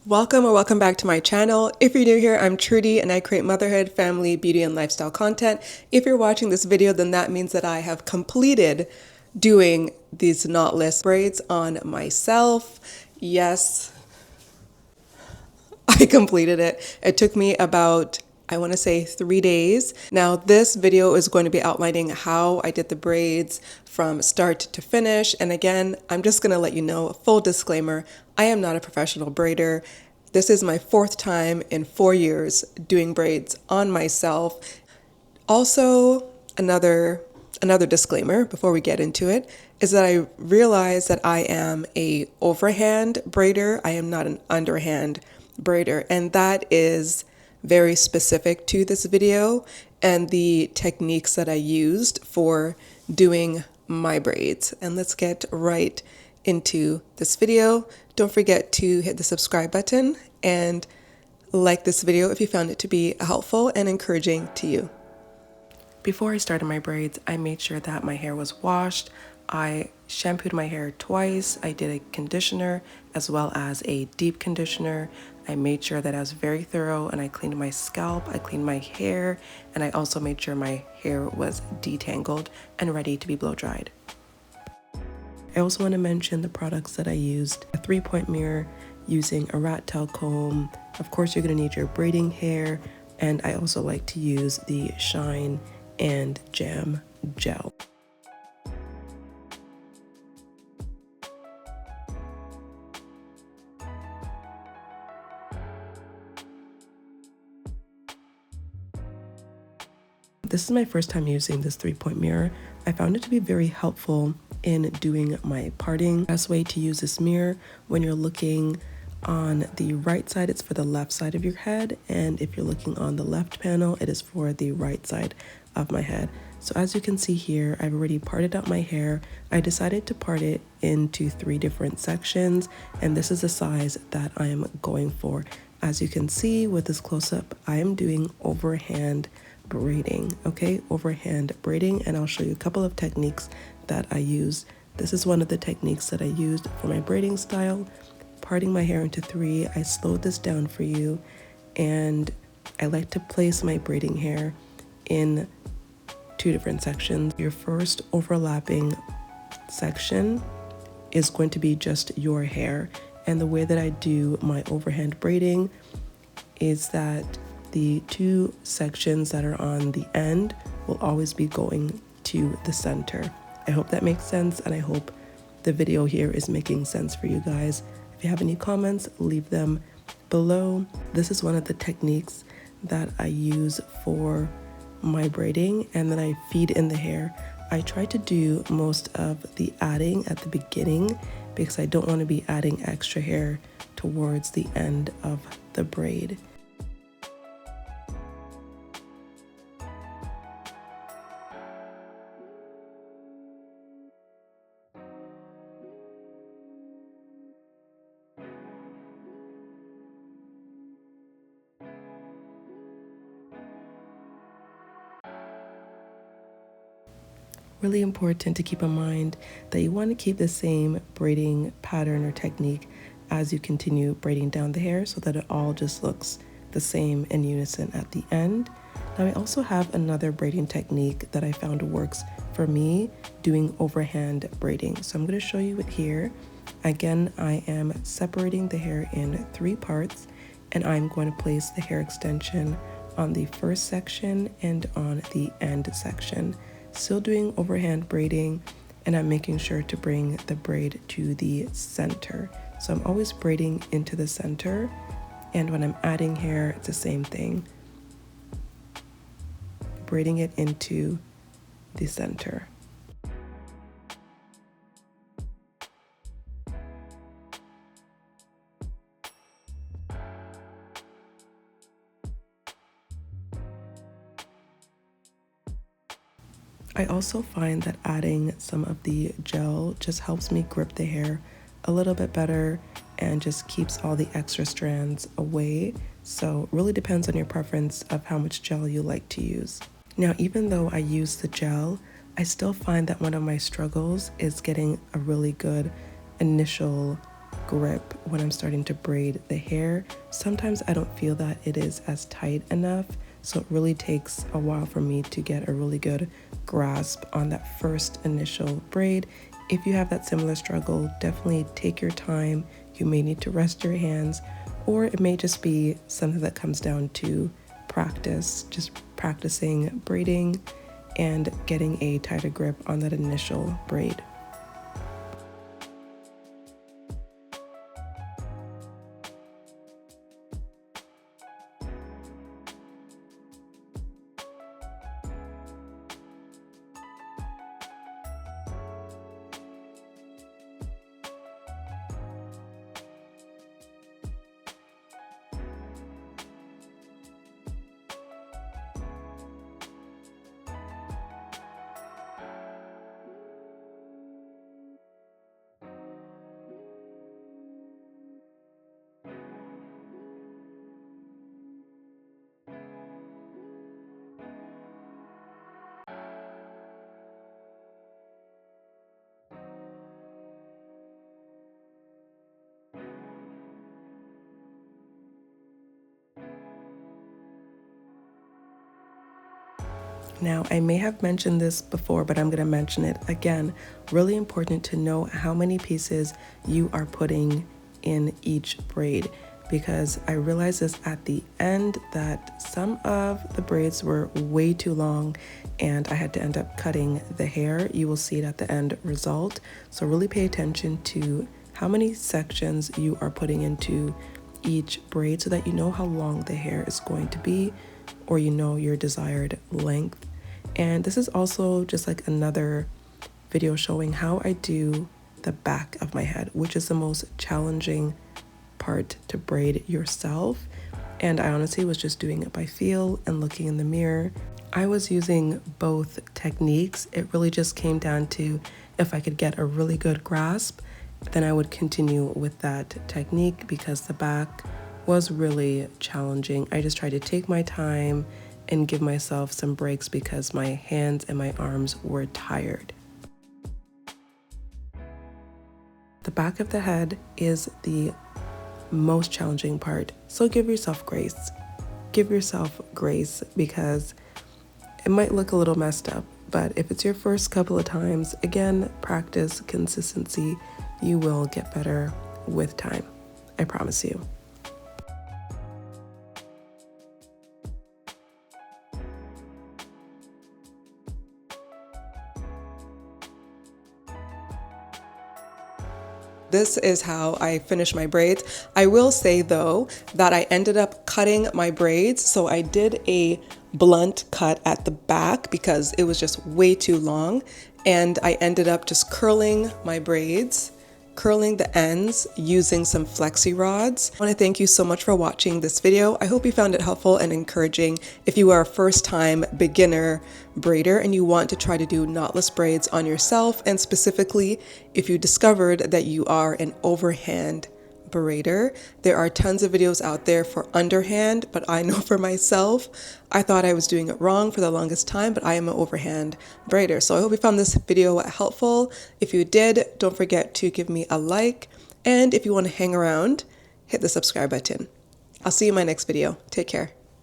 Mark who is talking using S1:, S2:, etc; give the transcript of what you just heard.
S1: Welcome or welcome back to my channel. If you're new here, I'm Trudy and I create motherhood, family, beauty, and lifestyle content. If you're watching this video, then that means that I have completed doing these knotless braids on myself. Yes, I completed it. It took me about, I want to say 3 days. Now this video is going to be outlining how I did the braids from start to finish. And again, I'm just going to let you know, full disclaimer, I am not a professional braider. This is my 4th time in 4 years doing braids on myself. Also, another disclaimer before we get into it is that I realize that I am a overhand braider. I am not an underhand braider, and that is very specific to this video and the techniques that I used for doing my braids. And let's get right into this video. Don't forget to hit the subscribe button and like this video if you found it to be helpful and encouraging to you. Before I started my braids, I made sure that my hair was washed. I shampooed my hair twice. I did a conditioner as well as a deep conditioner. I made sure that I was very thorough and I cleaned my scalp, I cleaned my hair, and I also made sure my hair was detangled and ready to be blow dried. I also want to mention the products that I used. A 3-point mirror using a rat tail comb. Of course, you're going to need your braiding hair, and I also like to use the Shine and Jam gel. This is my first time using this 3-point mirror. I found it to be very helpful in doing my parting. Best way to use this mirror when you're looking on the right side, it's for the left side of your head, and if you're looking on the left panel, it is for the right side of my head. So as you can see here, I've already parted out my hair. I decided to part it into 3 different sections, and this is the size that I am going for. As you can see with this close-up, I am doing overhand braiding, okay? Overhand braiding, and I'll show you a couple of techniques that I use. This is one of the techniques that I used for my braiding style. Parting my hair into 3, I slowed this down for you, and I like to place my braiding hair in 2 different sections. Your first overlapping section is going to be just your hair, and the way that I do my overhand braiding is that the 2 sections that are on the end will always be going to the center. I hope that makes sense, and I hope the video here is making sense for you guys. If you have any comments, leave them below. This is one of the techniques that I use for my braiding, and then I feed in the hair. I try to do most of the adding at the beginning because I don't want to be adding extra hair towards the end of the braid. Really important to keep in mind that you want to keep the same braiding pattern or technique as you continue braiding down the hair so that it all just looks the same in unison at the end. Now I also have another braiding technique that I found works for me doing overhand braiding. So I'm going to show you it here. Again, I am separating the hair in 3 parts, and I'm going to place the hair extension on the first section and on the end section. Still doing overhand braiding, and I'm making sure to bring the braid to the center. So I'm always braiding into the center, and when I'm adding hair, it's the same thing. Braiding it into the center. I also find that adding some of the gel just helps me grip the hair a little bit better and just keeps all the extra strands away. So it really depends on your preference of how much gel you like to use. Now, even though I use the gel, I still find that one of my struggles is getting a really good initial grip when I'm starting to braid the hair. Sometimes I don't feel that it is as tight enough, so it really takes a while for me to get a really good grasp on that first initial braid. If you have that similar struggle, definitely take your time. You may need to rest your hands, or it may just be something that comes down to practice, just practicing braiding and getting a tighter grip on that initial braid. Now, I may have mentioned this before, but I'm going to mention it again. Really important to know how many pieces you are putting in each braid, because I realized this at the end that some of the braids were way too long and I had to end up cutting the hair. You will see it at the end result. So really pay attention to how many sections you are putting into each braid so that you know how long the hair is going to be, or you know your desired length. And this is also just like another video showing how I do the back of my head, which is the most challenging part to braid yourself. And I honestly was just doing it by feel and looking in the mirror. I was using both techniques. It really just came down to if I could get a really good grasp, then I would continue with that technique, because the back was really challenging. I just tried to take my time and give myself some breaks because my hands and my arms were tired. The back of the head is the most challenging part, so give yourself grace. Give yourself grace because it might look a little messed up, but if it's your first couple of times, again, practice, consistency, you will get better with time. I promise you. This is how I finish my braids. I will say though that I ended up cutting my braids. So I did a blunt cut at the back because it was just way too long. And I ended up just curling my braids, curling the ends using some flexi rods. I want to thank you so much for watching this video. I hope you found it helpful and encouraging. If you are a first-time beginner braider and you want to try to do knotless braids on yourself, and specifically if you discovered that you are an overhand braider, there are tons of videos out there for underhand, but I know for myself, I thought I was doing it wrong for the longest time, but I am an overhand braider. So I hope you found this video helpful. If you did, don't forget to give me a like, and if you want to hang around, hit the subscribe button. I'll see you in my next video. Take care.